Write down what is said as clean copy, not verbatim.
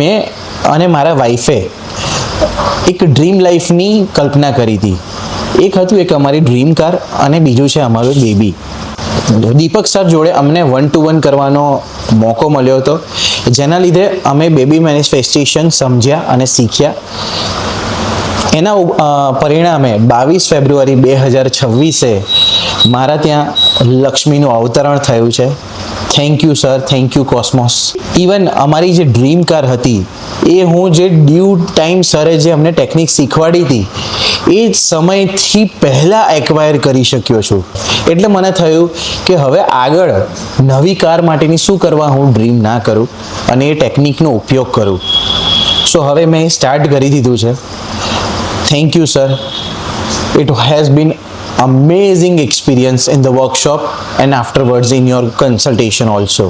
મેં અને મારા વાઈફે એક ડ્રીમ લાઈફની કલ્પના કરી હતી. એક હતું એક અમારી ડ્રીમ કાર અને બીજું છે અમારું બેબી. દીપક સર જોડે અમને 1-to-1 કરવાનો મોકો મળ્યો હતો, જેના લીધે અમે બેબી મેનિફેસ્ટેશન સમજ્યા અને શીખ્યા. એના પરિણામે 22 ફેબ્રુઆરી 2026 મારા ત્યાં લક્ષ્મીનું અવતરણ થયું છે. Thank you sir, thank you cosmos. Even અમારી જે ડ્રીમ કાર હતી એ હું જે ડ્યુ ટાઈમ સરે જે અમને ટેકનિક શીખવાડી હતી એ જ સમયથી પહેલાં એક્વાયર કરી શક્યો છું. એટલે મને થયું કે હવે આગળ નવી કાર માટેની શું કરવા હું ડ્રીમ ના કરું અને એ ટેકનિકનો ઉપયોગ કરું. સો હવે મેં સ્ટાર્ટ કરી દીધું છે. Thank you, sir. It has been amazing experience in the workshop and afterwards in your consultation also.